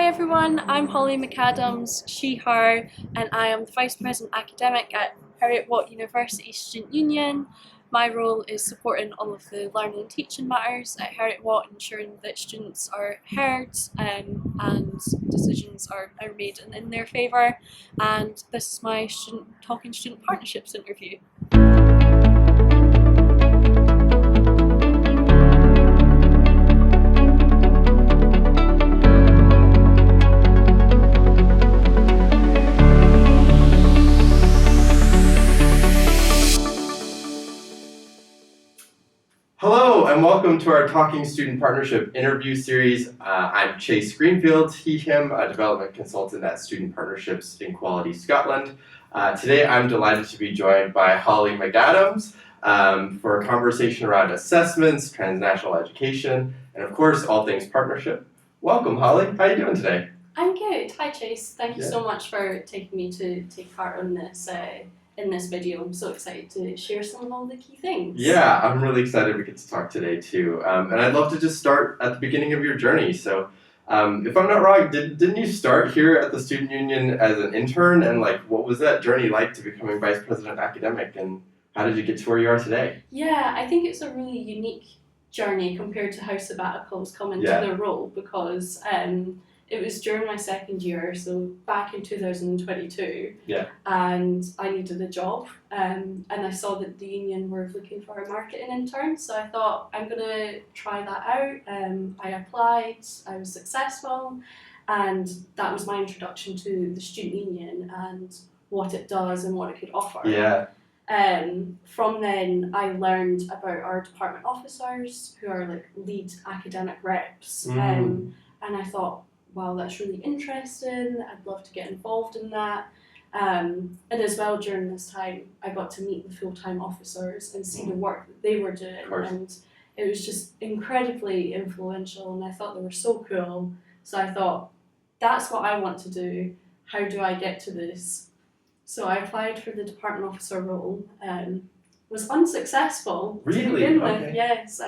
Hi everyone, I'm Holly McAdams, she, her, and I am the Vice President Academic at Heriot-Watt University Student Union. My role is supporting all of the learning and teaching matters at Heriot-Watt, ensuring that students are heard and decisions are made in their favour. And this is my Talking Student Partnerships interview. Hello and welcome to our Talking Student Partnership interview series. I'm Chase Greenfield, he, him, a development consultant at Student Partnerships in Quality Scotland. Today I'm delighted to be joined by Holly McAdams for a conversation around assessments, transnational education, and of course all things partnership. Welcome Holly, how are you doing today? I'm good. Hi Chase, thank you so much for taking me to take part in this video. I'm so excited to share some of all the key things. Yeah, I'm really excited we get to talk today too. And I'd love to just start at the beginning of your journey. So if I'm not wrong, didn't you start here at the Student Union as an intern? And what was that journey like to becoming Vice President Academic? And how did you get to where you are today? Yeah, I think it's a really unique journey compared to how sabbaticals come into their role, because it was during my second year, so back in 2022, and I needed a job, and I saw that the union were looking for a marketing intern, so I thought I'm going to try that out. I applied, I was successful, and that was my introduction to the student union and what it does and what it could offer. From then, I learned about our department officers, who are lead academic reps, and I thought, wow, that's really interesting, I'd love to get involved in that. And as well, during this time, I got to meet the full-time officers and see the work that they were doing, and it was just incredibly influential, and I thought they were so cool. So I thought, that's what I want to do, how do I get to this? So I applied for the department officer role, was unsuccessful to begin with, yes.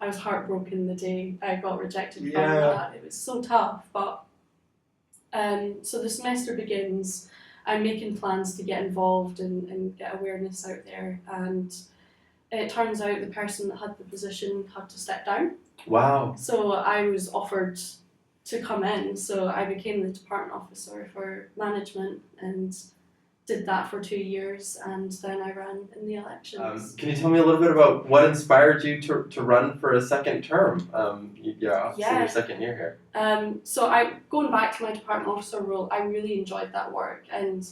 I was heartbroken the day I got rejected from that. It was so tough, but so the semester begins, I'm making plans to get involved and get awareness out there, and it turns out the person that had the position had to step down. Wow. So I was offered to come in, so I became the department officer for management and did that for 2 years, and then I ran in the elections. Can you tell me a little bit about what inspired you to run for a second term? Your second year here. So going back to my department officer role, I really enjoyed that work, and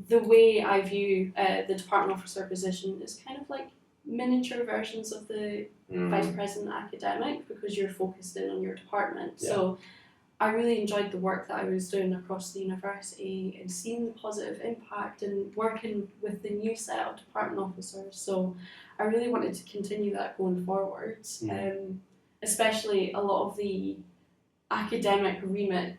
the way I view the department officer position is kind of like miniature versions of the Vice President Academic, because you're focused in on your department. So I really enjoyed the work that I was doing across the university and seeing the positive impact and working with the new set of department officers. So I really wanted to continue that going forward. Especially a lot of the academic remit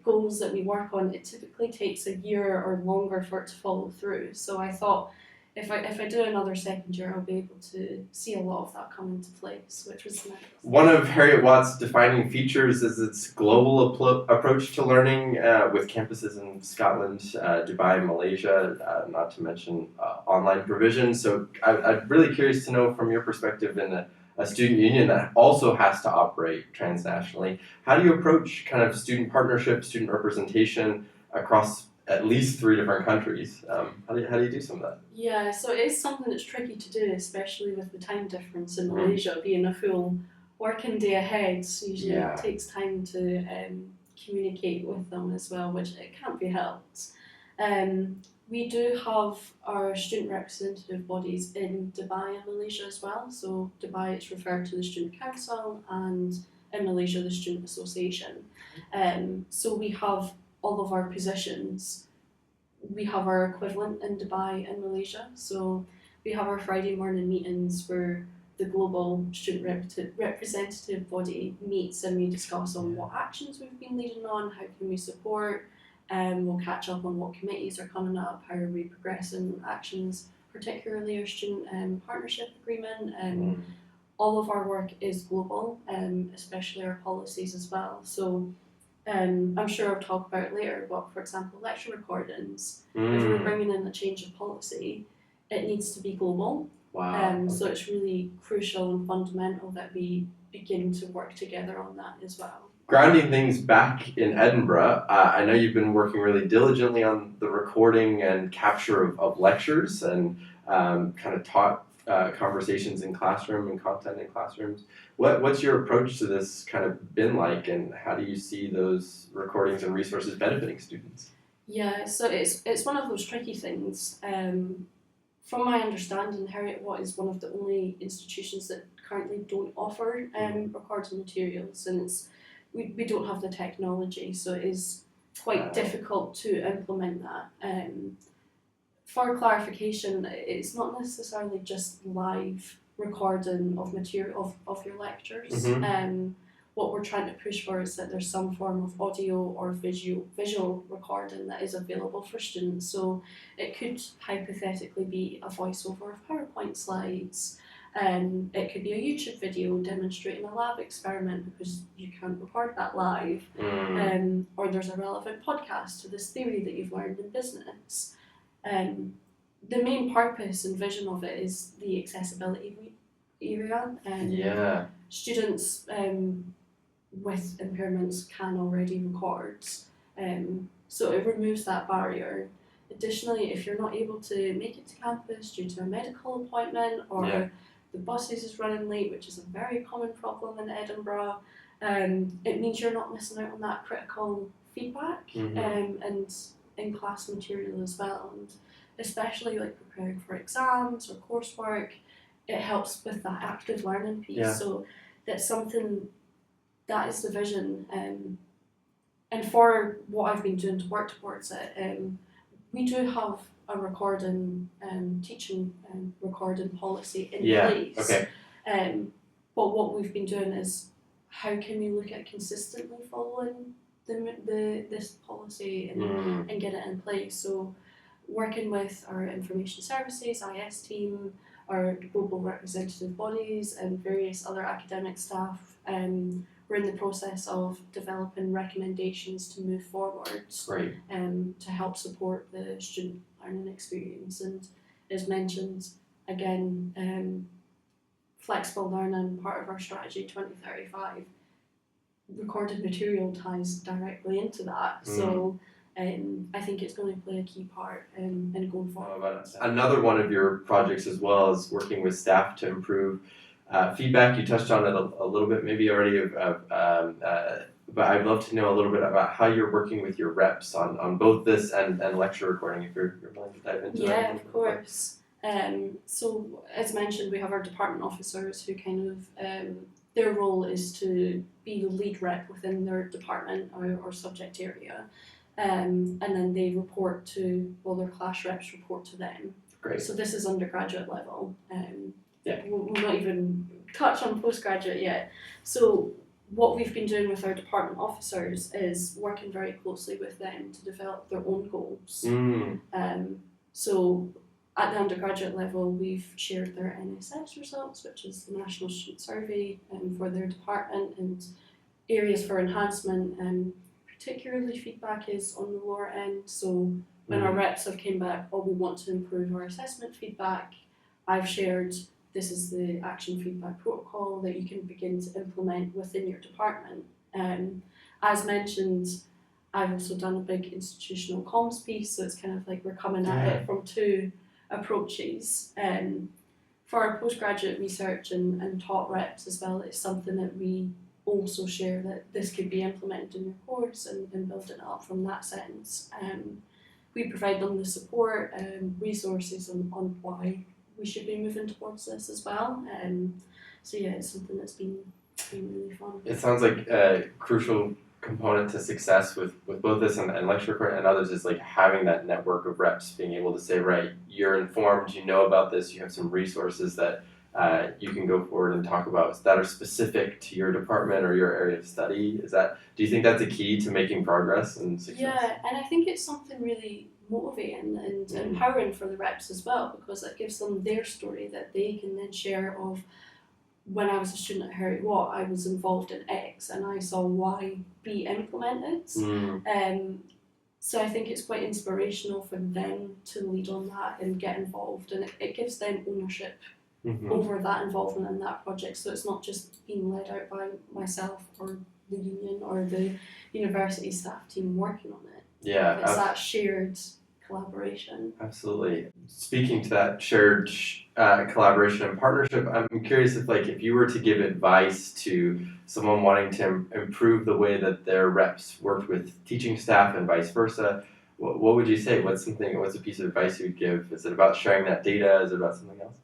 goals that we work on, it typically takes a year or longer for it to follow through. So I thought, if I do another second year, I'll be able to see a lot of that come into place, which was nice. One of Heriot-Watt's defining features is its global approach to learning, with campuses in Scotland, Dubai, Malaysia, not to mention online provision. So I'm really curious to know, from your perspective in a student union that also has to operate transnationally, how do you approach kind of student partnership, student representation across at least 3 different countries? How do you do some of that? Yeah, so it is something that's tricky to do, especially with the time difference in Malaysia being a full working day ahead. So usually it takes time to communicate with them as well, which it can't be helped. We do have our student representative bodies in Dubai and Malaysia as well. So Dubai, it's referred to the Student Council, and in Malaysia, the Student Association. So we have all of our positions, we have our equivalent in Dubai and Malaysia. So we have our Friday morning meetings where the global student representative body meets, and we discuss on what actions we've been leading on, how can we support, we'll catch up on what committees are coming up, how are we progressing actions, particularly our student partnership agreement. All of our work is global, especially our policies as well. So I'm sure I'll talk about it later, but for example, lecture recordings, if we're bringing in a change of policy, it needs to be global. Wow. So it's really crucial and fundamental that we begin to work together on that as well. Grounding things back in Edinburgh, I know you've been working really diligently on the recording and capture of lectures and kind of taught conversations in classroom and content in classrooms. What's your approach to this kind of been like, and how do you see those recordings and resources benefiting students? Yeah, so it's one of those tricky things. From my understanding, Heriot-Watt is one of the only institutions that currently don't offer recorded materials, and we don't have the technology, so it is quite difficult to implement that. For clarification, it's not necessarily just live recording of material of your lectures. What we're trying to push for is that there's some form of audio or visual recording that is available for students. So it could hypothetically be a voiceover of PowerPoint slides. It could be a YouTube video demonstrating a lab experiment because you can't record that live. Or there's a relevant podcast to this theory that you've learned in business. The main purpose and vision of it is the accessibility area. Students with impairments can already record, so it removes that barrier. Additionally, if you're not able to make it to campus due to a medical appointment or the buses is running late, which is a very common problem in Edinburgh, it means you're not missing out on that critical feedback and in-class material as well. And especially like preparing for exams or coursework, it helps with that active learning piece. So that's something that is the vision. And for what I've been doing to work towards it, we do have a recording teaching recording policy in place. But what we've been doing is how can we look at consistently following this policy and get it in place. So working with our information services, IS team, our global representative bodies and various other academic staff, we're in the process of developing recommendations to move forward to help support the student learning experience. And as mentioned, again, flexible learning, part of our strategy 2035, recorded material ties directly into that. So I think it's going to play a key part in going forward. Another one of your projects as well is working with staff to improve feedback. You touched on it a little bit maybe already, but I'd love to know a little bit about how you're working with your reps on both this and lecture recording, if you're willing to dive into that. Yeah, of course. So as mentioned, we have our department officers who kind of, their role is to be the lead rep within their department or subject area. And then they report to, their class reps report to them. Great. So this is undergraduate level. We'll not even touch on postgraduate yet. So what we've been doing with our department officers is working very closely with them to develop their own goals. So at the undergraduate level, we've shared their NSS results, which is the National Student Survey, for their department, and areas for enhancement. Particularly feedback is on the lower end. So when our reps have came back, we want to improve our assessment feedback, I've shared this is the action feedback protocol that you can begin to implement within your department. As mentioned, I've also done a big institutional comms piece, so it's kind of like we're coming at it from two approaches. For our postgraduate research and taught reps as well, it's something that we also share that this could be implemented in your course and building it up from that sense. We provide them the support and resources on why we should be moving towards this as well. So yeah, it's something that's been really fun. It sounds like a crucial component to success with both this and lecture recording and others is like having that network of reps being able to say, right, you're informed, you know about this, you have some resources that you can go forward and talk about that are specific to your department or your area of study. Do you think that's a key to making progress and success? Yeah, and I think it's something really motivating and empowering for the reps as well, because it gives them their story that they can then share of when I was a student at Heriot-Watt, I was involved in X and I saw Y be implemented. So I think it's quite inspirational for them to lead on that and get involved, and it gives them ownership over that involvement in that project. So it's not just being led out by myself or the union or the university staff team working on it. Yeah, it's that shared collaboration. Absolutely. Speaking to that shared collaboration and partnership, I'm curious if you were to give advice to someone wanting to improve the way that their reps worked with teaching staff and vice versa, what would you say? What's a piece of advice you would give? Is it about sharing that data? Is it about something else?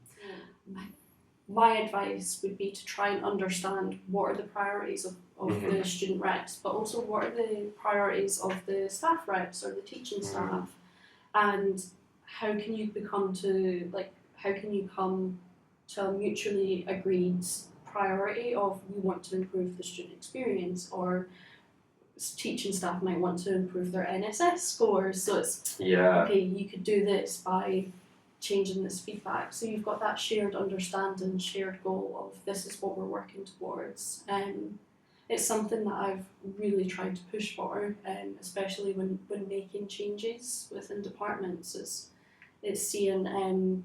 My advice would be to try and understand what are the priorities of the student reps, but also what are the priorities of the staff reps or the teaching staff. And how can you come to a mutually agreed priority of we want to improve the student experience, or teaching staff might want to improve their NSS scores. So it's okay, you could do this by changing this feedback. So you've got that shared understanding, shared goal of this is what we're working towards. It's something that I've really tried to push for, especially when making changes within departments. It's seeing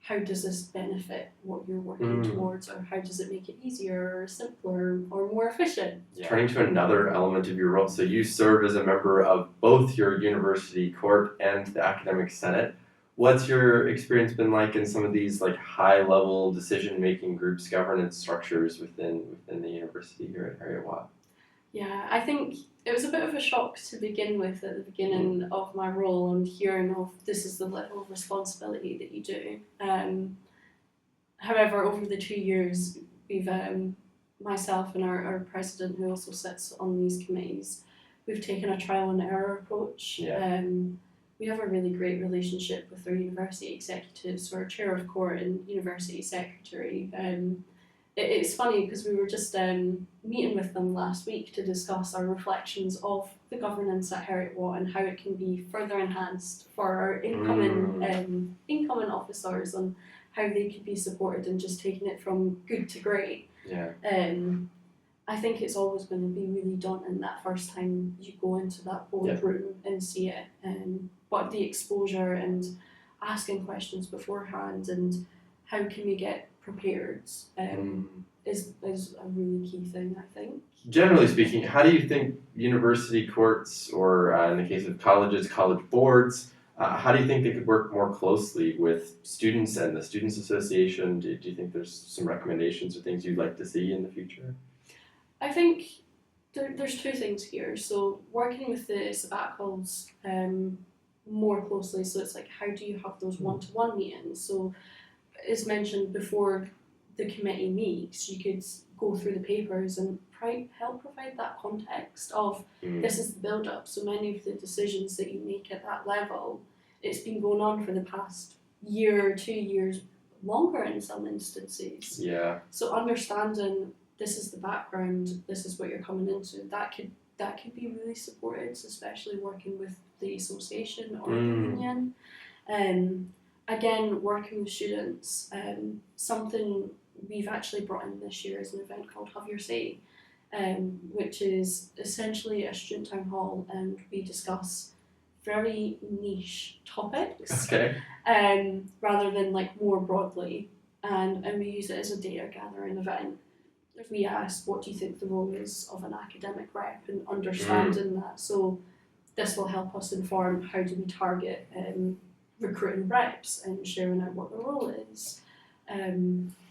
how does this benefit what you're working towards, or how does it make it easier or simpler or more efficient? Yeah. Turning to another element of your role, so you serve as a member of both your university court and the academic senate. What's your experience been like in some of these high-level decision-making groups, governance structures within the university here at Heriot-Watt? Yeah, I think it was a bit of a shock to begin with at the beginning of my role, and hearing of this is the level of responsibility that you do. However, over the 2 years, we've myself and our president, who also sits on these committees, we've taken a trial and error approach. Yeah. We have a really great relationship with our university executives, so our chair of court and university secretary. It's funny because we were just meeting with them last week to discuss our reflections of the governance at Heriot-Watt and how it can be further enhanced for our incoming officers, and how they could be supported and just taking it from good to great. Yeah. I think it's always going to be really daunting that first time you go into that boardroom and see it. But the exposure and asking questions beforehand and how can we get prepared is a really key thing, I think. Generally speaking, how do you think university courts, or in the case of colleges, college boards, how do you think they could work more closely with students and the Students Association? Do you think there's some recommendations or things you'd like to see in the future? I think there's two things here. So working with the sabbaticals more closely, so it's how do you have those one-to-one meetings? So as mentioned before the committee meets, you could go through the papers and help provide that context of this is the build-up. So many of the decisions that you make at that level, it's been going on for the past year or 2 years, longer in some instances. Yeah. So understanding this is the background, this is what you're coming into, that could be really supported, especially working with the association or the union. Again, working with students, something we've actually brought in this year is an event called Have Your Say, which is essentially a student town hall, and we discuss very niche topics, rather than more broadly, and we use it as a data gathering event. We ask, what do you think the role is of an academic rep, and understanding that. So this will help us inform how do we target recruiting reps and sharing out what the role is.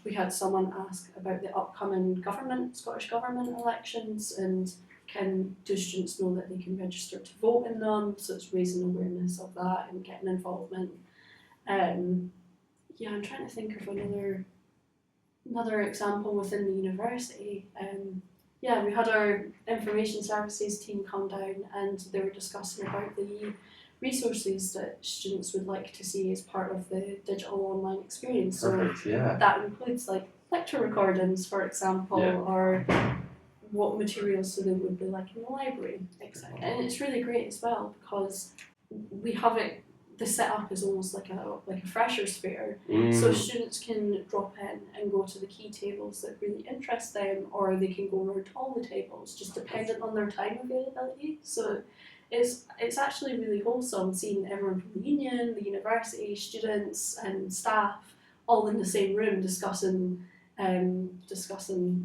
We had someone ask about the upcoming Scottish Government elections, and do students know that they can register to vote in them, so it's raising awareness of that and getting involvement. I'm trying to think of another example within the university. We had our information services team come down, and they were discussing about the resources that students would like to see as part of the digital online experience. Perfect, so yeah. That includes lecture recordings, for example, or what materials so they would be in the library, etc. And it's really great as well because we have it the setup is almost like a freshers fair, so students can drop in and go to the key tables that really interest them, or they can go around all the tables, just dependent on their time availability. So it's actually really wholesome seeing everyone from the union, the university, students and staff all in the same room discussing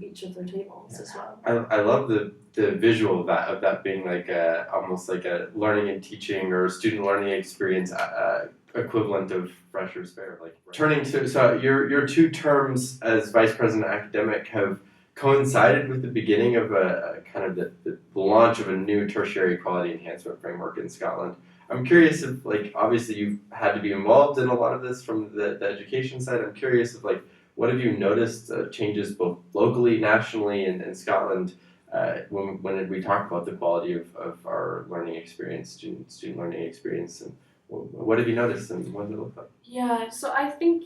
each of their tables as well. I love the visual of that being like almost like a learning and teaching or student learning experience equivalent of freshers fair. Like turning to your 2 terms as vice president academic have coincided with the beginning of a kind of the launch of a new tertiary quality enhancement framework in Scotland. I'm curious if, like, obviously you've had to be involved in a lot of this from the education side. I'm curious if, like, what have you noticed changes both locally, nationally, and in Scotland when we talk about the quality of our learning experience, student learning experience, and what have you noticed and what does it look like? Yeah, so I think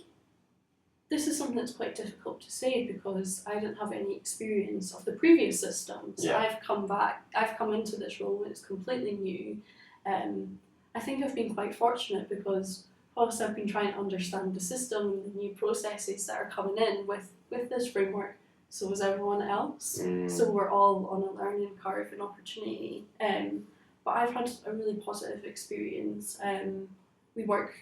this is something that's quite difficult to say because I didn't have any experience of the previous system. So I've come into this role and it's completely new. I think I've been quite fortunate because whilst I've been trying to understand the system and the new processes that are coming in with this framework, so is everyone else. So we're all on a learning curve and opportunity. But I've had a really positive experience. We work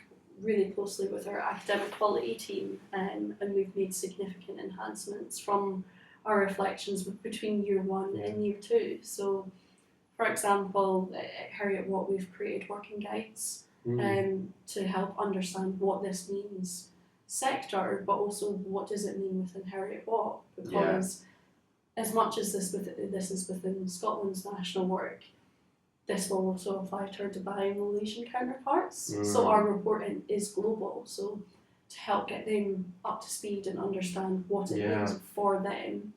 really closely with our academic quality team, and we've made significant enhancements from our reflections between year 1 and year 2. So, for example, at Heriot-Watt we've created working guides to help understand what this means sector, but also what does it mean within Heriot-Watt, because as much as this is within Scotland's national work, this will also apply to our Dubai and Malaysian counterparts. So our reporting is global. So to help get them up to speed and understand what it means for them.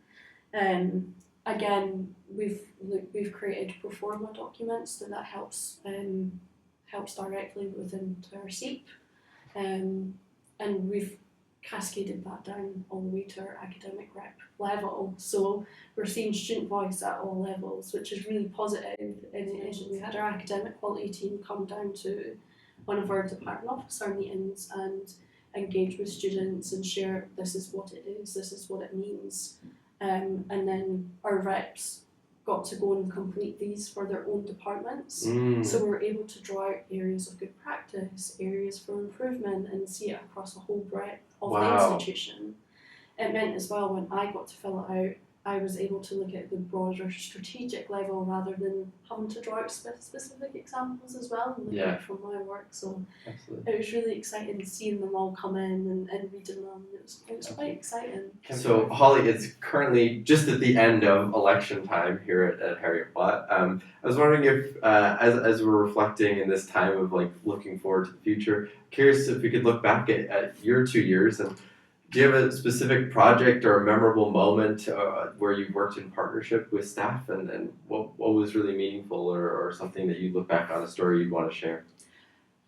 Again, we've created pro forma documents that helps directly within to our SEEP. And we've cascaded that down all the way to our academic rep level. So we're seeing student voice at all levels, which is really positive. And we had our academic quality team come down to one of our department officer meetings and engage with students and share, this is what it is, this is what it means. And then our reps got to go and complete these for their own departments. So we were able to draw out areas of good practice, areas for improvement, and see it across a whole breadth of the institution. It meant as well when I got to fill it out, I was able to look at the broader strategic level rather than having to draw out specific examples as well and look at it from my work. So it was really exciting seeing them all come in and reading them. It was quite exciting. So Holly, it's currently just at the end of election time here at Heriot-Watt. I was wondering if, as we're reflecting in this time of like looking forward to the future, curious if we could look back at your 2 years and do you have a specific project or a memorable moment where you worked in partnership with staff and what was really meaningful or something that you look back on, a story you'd want to share?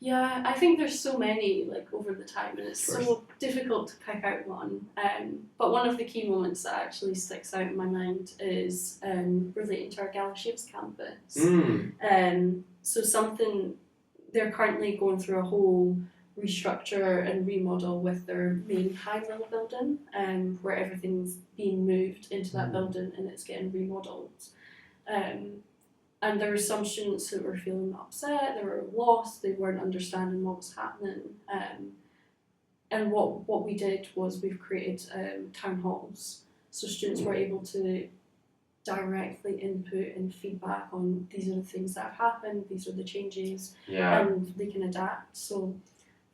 Yeah, I think there's so many like over the time and it's so difficult to pick out one. But one of the key moments that actually sticks out in my mind is relating to our Galashiels campus. So something, they're currently going through a whole restructure and remodel with their main high level building, where everything's being moved into that building and it's getting remodeled. And there were some students who were feeling upset, they were lost, they weren't understanding what was happening. And what we did was we've created town halls, so students were able to directly input and feedback on these are the things that have happened, these are the changes, and they can adapt. So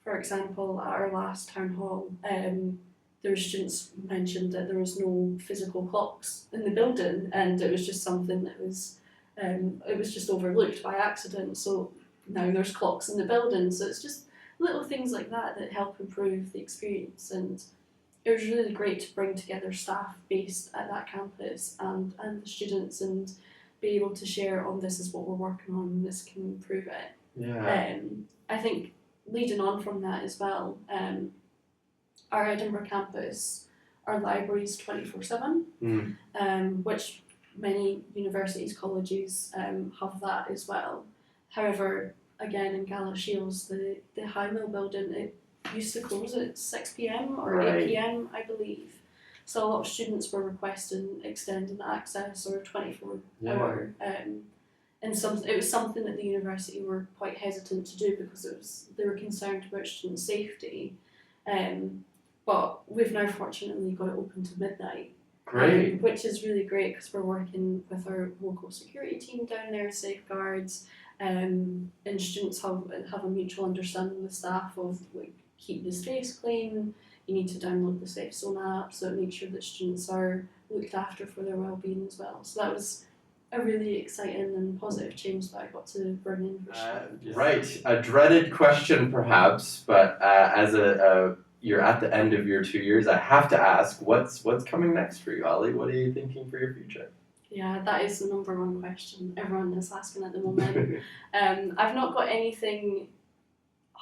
for example, at our last town hall, there were students mentioned that there was no physical clocks in the building, and it was just something that was, it was just overlooked by accident. So now there's clocks in the building. So it's just little things like that that help improve the experience. And it was really great to bring together staff based at that campus and the students and be able to share on this is what we're working on, this can improve it. I think leading on from that as well, our Edinburgh campus, our libraries 24/7, which many universities, colleges have that as well. However, again in Galashiels, the High Mill building, it used to close at 6 p.m. or Right. 8 p.m. I believe. So a lot of students were requesting extended access or 24-hour. And it was something that the university were quite hesitant to do because they were concerned about student safety. But we've now fortunately got it open to midnight. Great. Which is really great because we're working with our local security team down there, safeguards, and students have a mutual understanding with staff of like keep the space clean. You need to download the Safe Zone app so it makes sure that students are looked after for their well-being as well. So that was a really exciting and positive change that I got to bring in for students. Right, a dreaded question perhaps, but as you're at the end of your 2 years, I have to ask, what's coming next for you, Holly? What are you thinking for your future? Yeah, that is the number one question everyone is asking at the moment. I've not got anything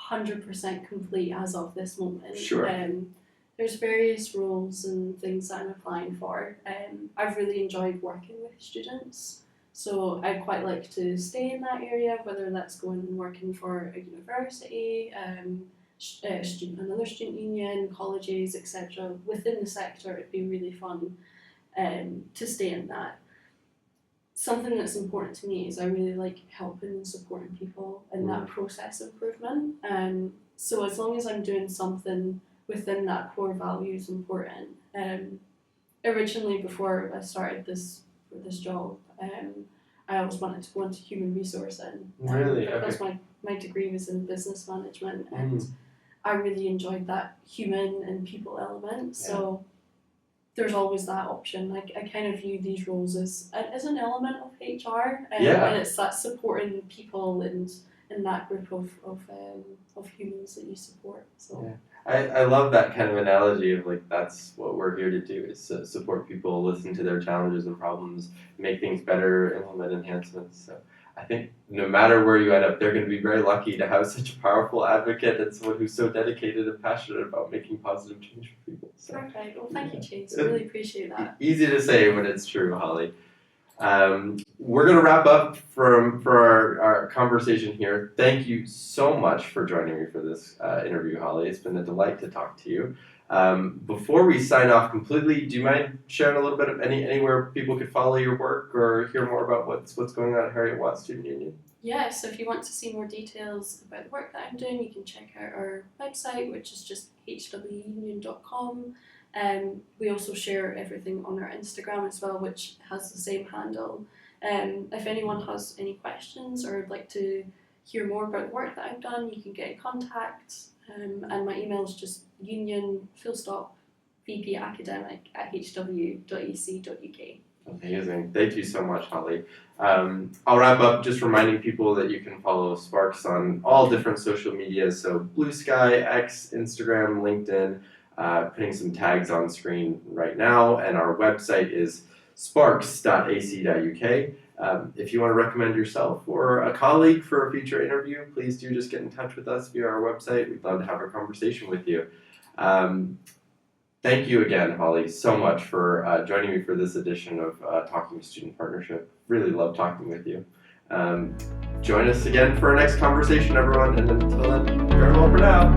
100% complete as of this moment. Sure. There's various roles and things that I'm applying for. I've really enjoyed working with students, so I'd quite like to stay in that area, whether that's going and working for a university, another student union, colleges, etc. Within the sector, it'd be really fun to stay in that. Something that's important to me is I really like helping and supporting people in that process improvement. So as long as I'm doing something within that core value is important. Originally, before I started this job, I always wanted to go into human resourcing. Really? Because Okay. my degree was in business management, and I really enjoyed that human and people element. So there's always that option. Like I kind of view these roles as an element of HR, and it's that supporting people and that group of humans that you support. So I love that kind of analogy of like that's what we're here to do is support people, listen to their challenges and problems, make things better, implement enhancements. So I think no matter where you end up, they're going to be very lucky to have such a powerful advocate and someone who's so dedicated and passionate about making positive change for people. So, perfect. Well, thank you, Chase. I really appreciate that. Easy to say when it's true, Holly. We're going to wrap up for our conversation here. Thank you so much for joining me for this interview, Holly. It's been a delight to talk to you. Before we sign off completely, do you mind sharing a little bit of anywhere people could follow your work or hear more about what's going on at Heriot-Watt Student Union? Yeah, so if you want to see more details about the work that I'm doing, you can check out our website, which is just hwunion.com. We also share everything on our Instagram as well, which has the same handle. If anyone has any questions or would like to hear more about the work that I've done, you can get in contact. And my email is just union_vpacademic@hw.ec.uk. Amazing. Thank you so much, Holly. I'll wrap up just reminding people that you can follow Sparks on all different social media. So Blue Sky, X, Instagram, LinkedIn, putting some tags on screen right now. And our website is sparks.ac.uk. If you want to recommend yourself or a colleague for a future interview, please do just get in touch with us via our website. We'd love to have a conversation with you. Thank you again, Holly, so much for joining me for this edition of Talking Student Partnership. Really love talking with you. Join us again for our next conversation, everyone. And until then, farewell for now.